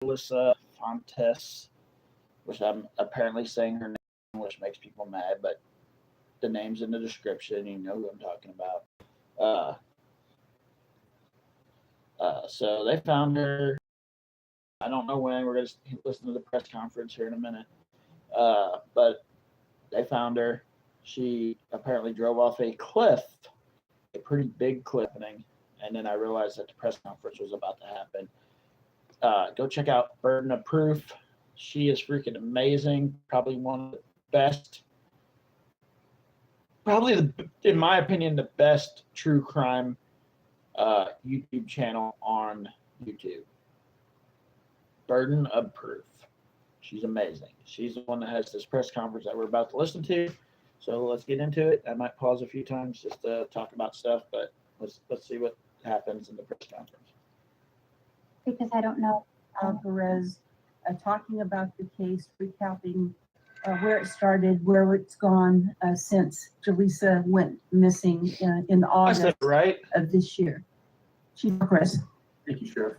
Jolissa Fuentes, which I'm apparently saying her name, which makes people mad, but the name's in the description. You know who I'm talking about. Uh, so they found her. I don't know when. We're going to listen to the press conference here in a minute. But they found her. She apparently drove off a cliff, a pretty big cliff, and then I realized that the press conference was about to happen. Go check out Burden of Proof. She is freaking amazing. Probably one of the best, in my opinion, the best true crime YouTube channel on YouTube. Burden of Proof. She's amazing. She's the one that has this press conference that we're about to listen to. So let's get into it. I might pause a few times just to talk about stuff, but let's see what happens in the press conference. Because I don't know. Perez talking about the case, recapping where it started, where it's gone since Jolissa went missing in August of this year. Chief Perez. Thank you, Sheriff.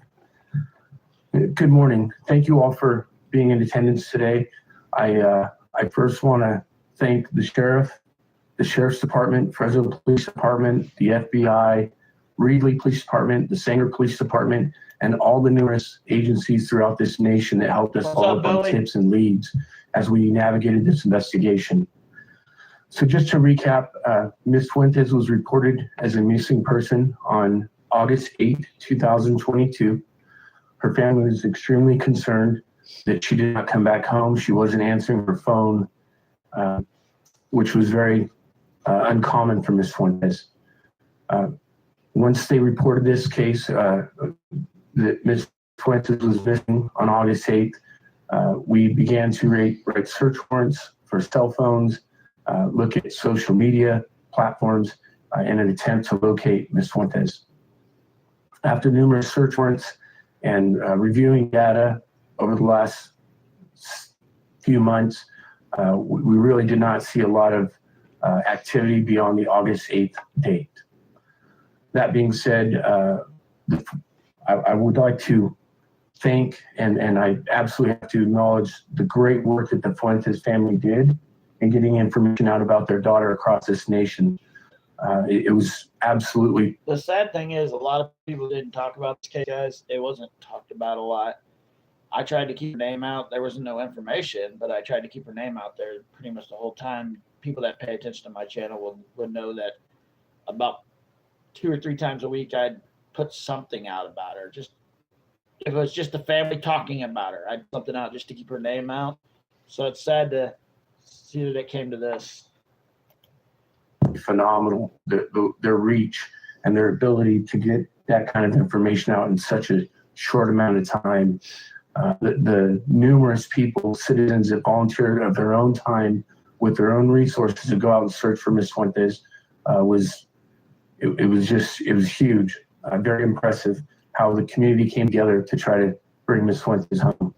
Good morning. Thank you all for being in attendance today. I first want to thank the sheriff, the Sheriff's Department, Fresno Police Department, the FBI, Reedley Police Department, the Sanger Police Department, and all the numerous agencies throughout this nation that helped us follow up on tips and leads as we navigated this investigation. So just to recap, Ms. Fuentes was reported as a missing person on August 8, 2022. Her family was extremely concerned that she did not come back home. She wasn't answering her phone, which was very uncommon for Ms. Fuentes. Once they reported this case, that Ms. Fuentes was missing on August 8th, we began to write search warrants for cell phones, look at social media platforms in an attempt to locate Ms. Fuentes. After numerous search warrants and reviewing data over the last few months, we really did not see a lot of activity beyond the August 8th date. That being said, I would like to thank and I absolutely have to acknowledge the great work that the Fuentes family did in getting information out about their daughter across this nation. It was absolutely. The sad thing is, a lot of people didn't talk about this case, guys. It wasn't talked about a lot. I tried to keep her name out. There was no information, but I tried to keep her name out there pretty much the whole time. People that pay attention to my channel would know that about 2 or 3 times a week I'd put something out about her. Just if it was just the family talking about her, I'd put something out just to keep her name out. So it's sad to see that it came to this. Phenomenal, their reach and their ability to get that kind of information out in such a short amount of time. The numerous people, citizens that volunteered of their own time with their own resources to go out and search for Ms. Fuentes was huge. Very impressive how the community came together to try to bring Ms. Fuentes home.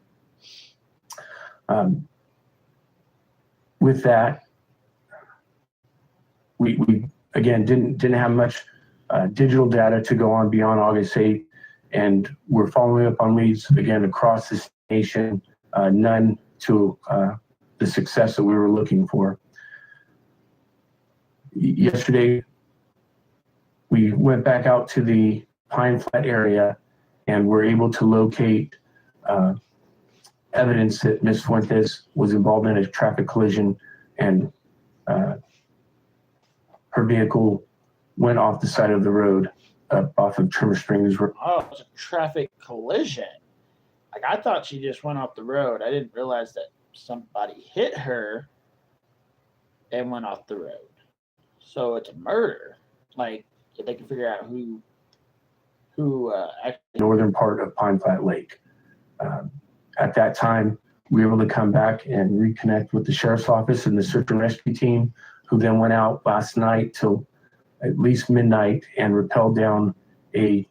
With that, we again didn't have much digital data to go on beyond August 8th, and we're following up on leads again across this nation, none to the success that we were looking for. Yesterday, we went back out to the Pine Flat area and were able to locate evidence that Ms. Fuentes was involved in a traffic collision, and her vehicle went off the side of the road off of Trimmer Springs Road. Oh, it was a traffic collision. Like, I thought she just went off the road. I didn't realize that somebody hit her and went off the road. So it's a murder. Like, if they can figure out who actually. Northern part of Pine Flat Lake. At that time, we were able to come back and reconnect with the sheriff's office and the search and rescue team, who then went out last night till at least midnight and rappelled down a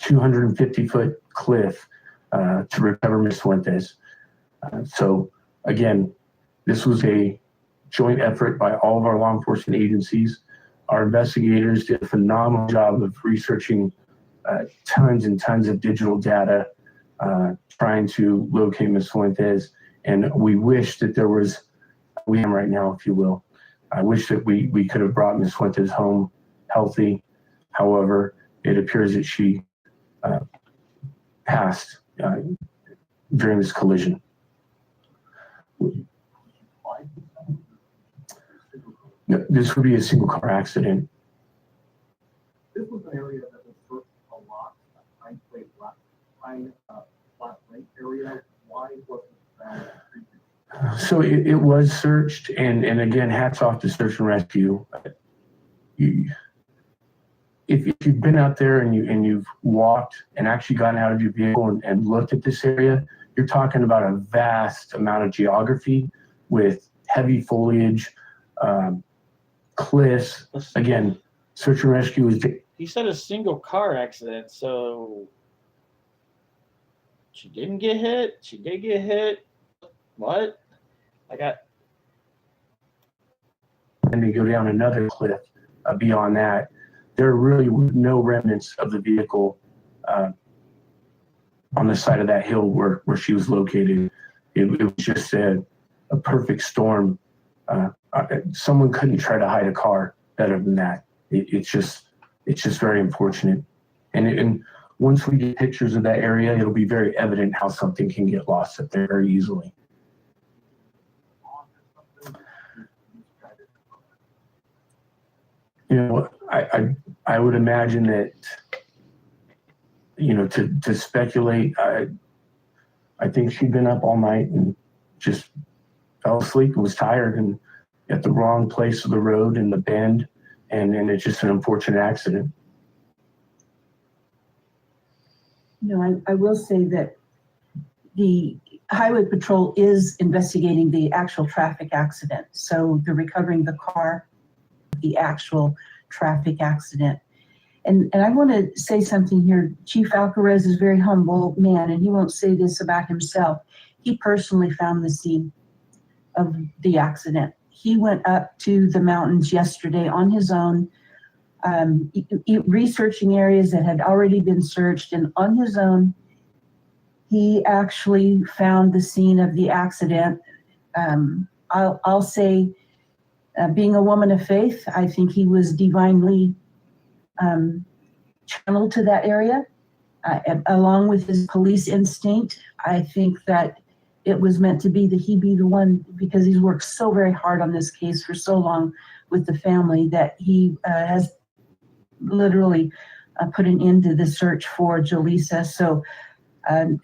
250-foot cliff to recover Ms. Fuentes. So again, this was a joint effort by all of our law enforcement agencies. Our investigators did a phenomenal job of researching tons and tons of digital data trying to locate Ms. Fuentes. And we wish that there was, we am right now, if you will. I wish that we could have brought Ms. Fuentes home healthy. However, it appears that she passed during this collision. No, this would be a single car accident. This was an area that was searched a lot, flat plate area. Why wasn't it found? So it was searched, and again, hats off to search and rescue. If you've been out there and you've walked and actually gotten out of your vehicle and looked at this area, you're talking about a vast amount of geography with heavy foliage, cliffs. Again, search and rescue is. He said a single car accident, so she didn't get hit. She did get hit. What? And they go down another cliff beyond that. There really were no remnants of the vehicle on the side of that hill where she was located. It was just a perfect storm. Someone couldn't try to hide a car better than that. It's just very unfortunate. And once we get pictures of that area, it'll be very evident how something can get lost up there very easily. You know, I would imagine that, you know, to speculate, I think she'd been up all night and just fell asleep and was tired and at the wrong place of the road in the bend, and it's just an unfortunate accident. No, I will say that the Highway Patrol is investigating the actual traffic accident. So they're recovering the car, the actual traffic accident. And I want to say something here. Chief Alcarez is a very humble man, and he won't say this about himself. He personally found the scene of the accident. He went up to the mountains yesterday on his own, researching areas that had already been searched, and on his own, he actually found the scene of the accident. I'll say, being a woman of faith, I think he was divinely channeled to that area, along with his police instinct. I think that it was meant to be that he be the one, because he's worked so very hard on this case for so long with the family, that he has literally put an end to the search for Jolissa. So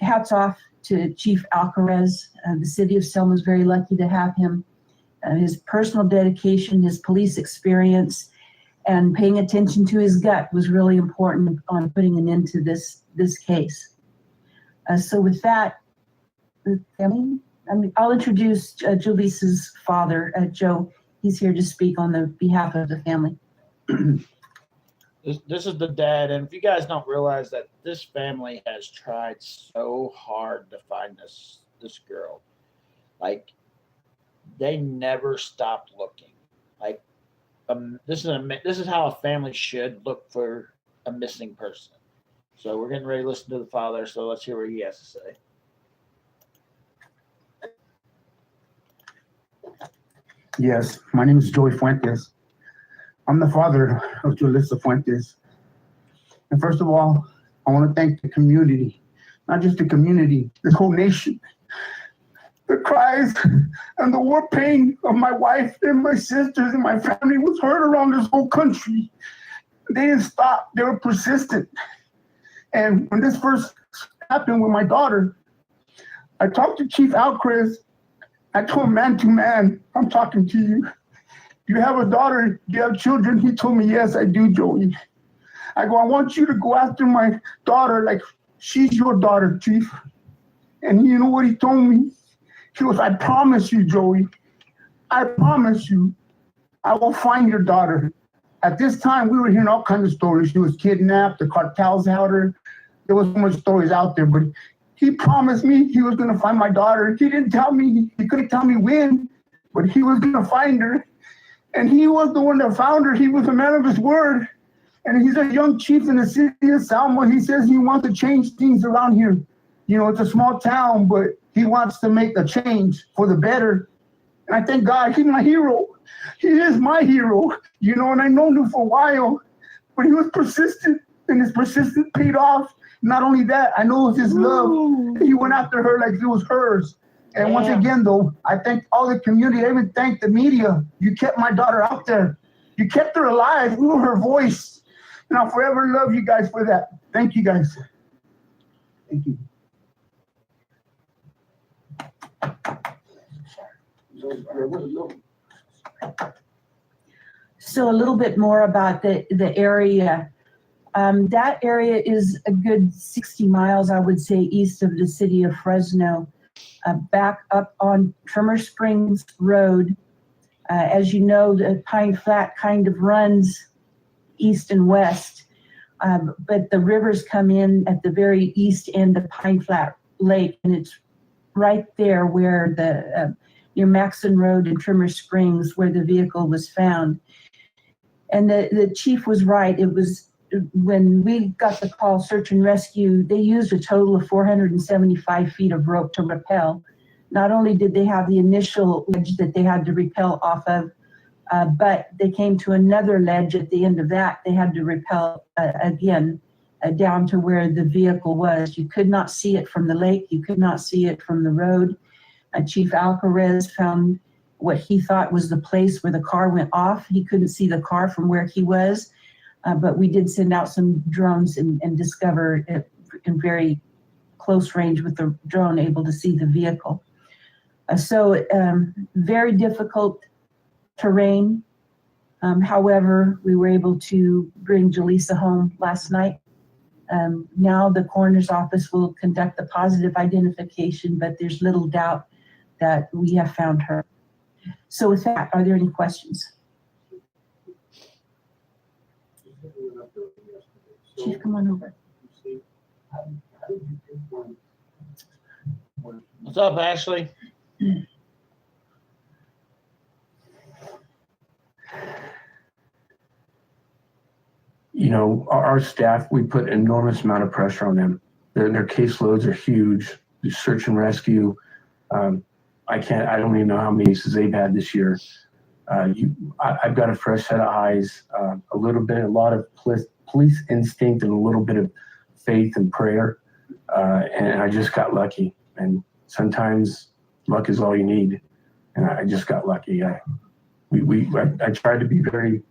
hats off to Chief Alcarez. The city of Selma is very lucky to have him. His personal dedication, his police experience, and paying attention to his gut was really important on putting an end to this case. So with that, I'll introduce Jolissa's father, Joe. He's here to speak on the behalf of the family. This is the dad, and if you guys don't realize that this family has tried so hard to find this girl, like they never stopped looking. Like this is how a family should look for a missing person. So we're getting ready to listen to the father. So let's hear what he has to say. Yes, my name is Joey Fuentes. I'm the father of Jolissa Fuentes. And first of all, I want to thank the community, not just the community, this whole nation. The cries and the war pain of my wife and my sisters and my family was heard around this whole country. They didn't stop, they were persistent. And when this first happened with my daughter, I talked to Chief Alcarez. I told him man to man, I'm talking to you. Do you have a daughter? Do you have children? He told me, yes, I do, Joey. I go, I want you to go after my daughter like she's your daughter, Chief. And you know what he told me? He goes, I promise you, Joey, I promise you, I will find your daughter. At this time, we were hearing all kinds of stories. She was kidnapped, the cartels had her. There was so much stories out there, but he promised me he was gonna find my daughter. He didn't tell me, he couldn't tell me when, but he was gonna find her. And he was the one that found her. He was a man of his word. And he's a young chief in the city of Selma. He says he wants to change things around here. You know, it's a small town, but he wants to make a change for the better. And I thank God, he's my hero. He is my hero, you know, and I known him for a while, but he was persistent, and his persistence paid off. Not only that, I know it was his love. He went after her like it was hers. And once again, though, I thank all the community. I even thank the media. You kept my daughter out there. You kept her alive. We were her voice. And I'll forever love you guys for that. Thank you, guys. Thank you. So a little bit more about the area. That area is a good 60 miles, I would say, east of the city of Fresno, back up on Trimmer Springs Road. As you know, the Pine Flat kind of runs east and west, but the rivers come in at the very east end of Pine Flat Lake, and it's right there where the near Maxon Road and Trimmer Springs, where the vehicle was found. And the chief was right. It was when we got the call, search and rescue, they used a total of 475 feet of rope to rappel. Not only did they have the initial ledge that they had to rappel off of, but they came to another ledge at the end of that. They had to rappel again down to where the vehicle was. You could not see it from the lake. You could not see it from the road. Chief Alcarez found what he thought was the place where the car went off. He couldn't see the car from where he was, but we did send out some drones and discover it in very close range with the drone, able to see the vehicle. So very difficult terrain. However, we were able to bring Jolissa home last night. Now the coroner's office will conduct the positive identification, but there's little doubt that we have found her. So with that, are there any questions? Chief, come on over. What's up, Ashley? You know, our staff, we put an enormous amount of pressure on them. Their caseloads are huge. The search and rescue, I don't even know how many cases they've had this year. I've got a fresh set of eyes, a lot of police instinct, and a little bit of faith and prayer. And I just got lucky. And sometimes luck is all you need. And I just got lucky. I tried to be very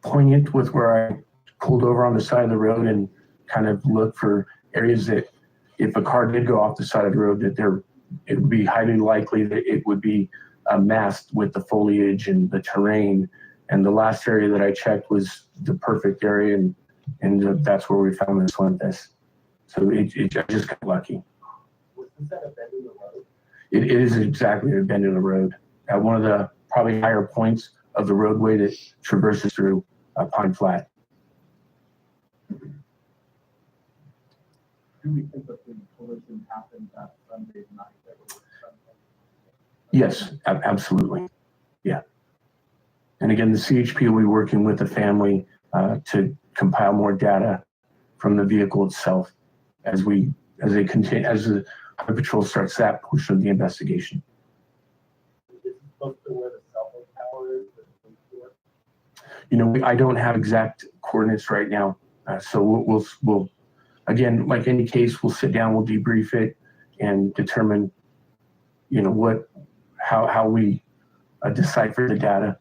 poignant with where I pulled over on the side of the road and kind of look for areas that if a car did go off the side of the road, that it would be highly likely that it would be masked with the foliage and the terrain. And the last area that I checked was the perfect area, and that's where we found this Fuentes. So I just got lucky. Was this at a bend in the road? It is exactly a bend in the road at one of the probably higher points of the roadway that traverses through Pine Flat. Do we think that the collision happened that Sunday night? Yes, absolutely. Yeah. And again, the CHP will be working with the family to compile more data from the vehicle itself as the Highway Patrol starts that portion of the investigation. Is it supposed to where the cell phone tower is? You know, I don't have exact coordinates right now, so we'll again, like any case, we'll sit down, we'll debrief it, and determine, you know, how we decipher the data.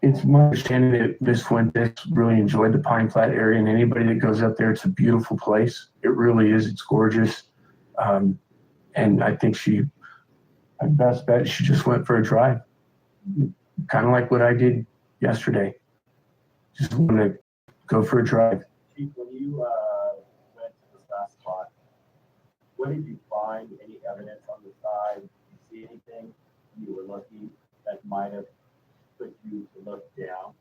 It's my understanding that Ms. Fuentes really enjoyed the Pine Flat area, and anybody that goes up there, it's a beautiful place. It really is. It's gorgeous. And I think my best bet, she just went for a drive. Kind of like what I did yesterday. Just want to go for a drive. Chief, when you went to the last spot, what did you find? Any evidence on the side? Did you see anything you were looking that might have put you to look down?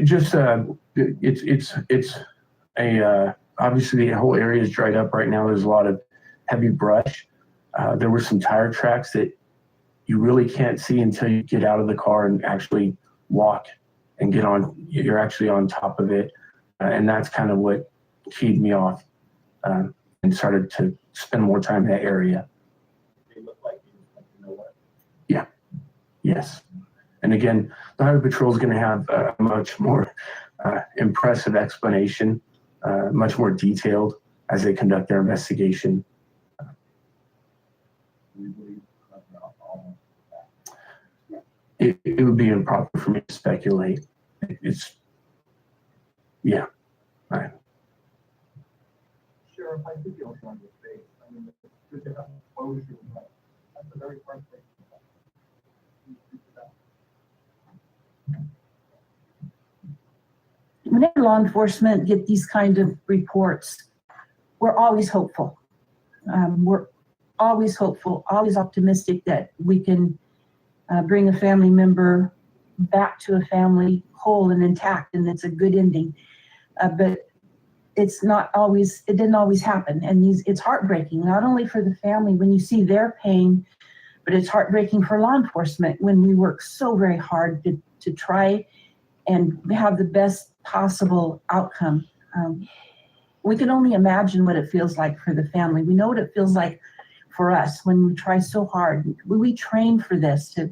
Just it's obviously the whole area is dried up right now. There's a lot of heavy brush. There were some tire tracks that you really can't see until you get out of the car and actually walk and get on. You're actually on top of it, and that's kind of what keyed me off, and started to spend more time in that area. They look like you know what? Yes. And again, the Highway Patrol is going to have a much more impressive explanation, much more detailed as they conduct their investigation. We believe all It would be improper for me to speculate. It's, yeah. Right. Sheriff, I think you'll on your face. I mean, it's good to have exposure, but that's the very first thing. Whenever law enforcement get these kind of reports, we're always hopeful. We're always hopeful, always optimistic that we can bring a family member back to a family whole and intact, and it's a good ending. But it's not always, it didn't always happen. And it's heartbreaking, not only for the family when you see their pain, but it's heartbreaking for law enforcement when we work so very hard to try and have the best possible outcome. We can only imagine what it feels like for the family. We know what it feels like for us when we try so hard. We train for this, to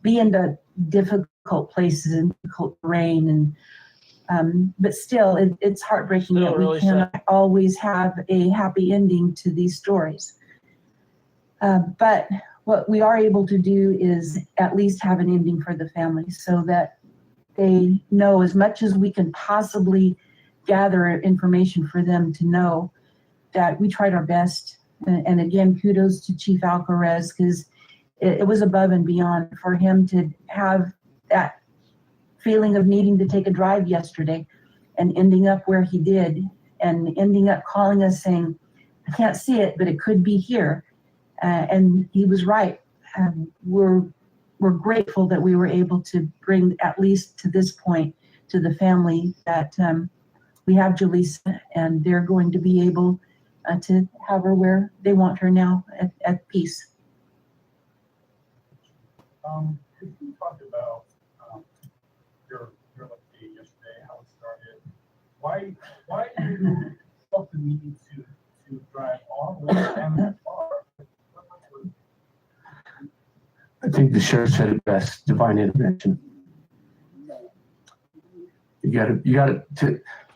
be in the difficult places and difficult terrain, and but still, it's heartbreaking Still that really we cannot always have a happy ending to these stories. But what we are able to do is at least have an ending for the family, so that they know, as much as we can possibly gather information for them to know, that we tried our best. And again, kudos to Chief Alcarez, because it was above and beyond for him to have that feeling of needing to take a drive yesterday and ending up where he did, and ending up calling us saying, I can't see it, but it could be here. And he was right. We're grateful that we were able to bring, at least to this point, to the family that we have Jolissa, and they're going to be able to have her where they want her now, at peace. Could you talk about your day yesterday, how it started? Why did you felt the need to drive all the way down that far? I think the sheriff said it best: divine intervention. You got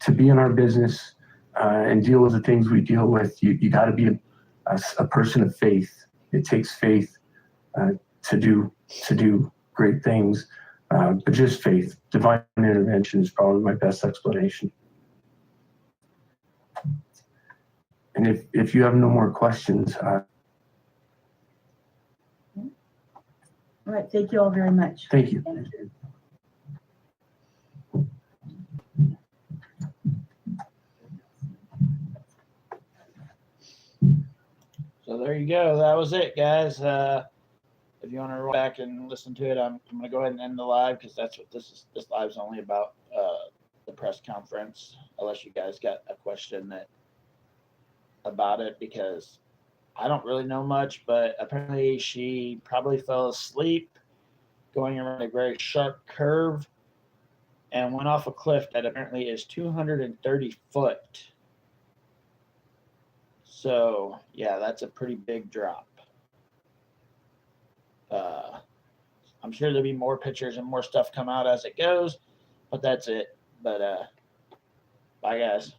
to be in our business and deal with the things we deal with. You got to be a person of faith. It takes faith to do great things, but just faith. Divine intervention is probably my best explanation. And if you have no more questions. All right, thank you all very much. Thank you. So there you go. That was it, guys. If you want to roll back and listen to it, I'm going to go ahead and end the live, because that's what this is. This live is only about the press conference, unless you guys got a question about it, because I don't really know much, but apparently she probably fell asleep going around a very sharp curve and went off a cliff that apparently is 230 foot. So, yeah, that's a pretty big drop. I'm sure there'll be more pictures and more stuff come out as it goes, but that's it. But bye, guys.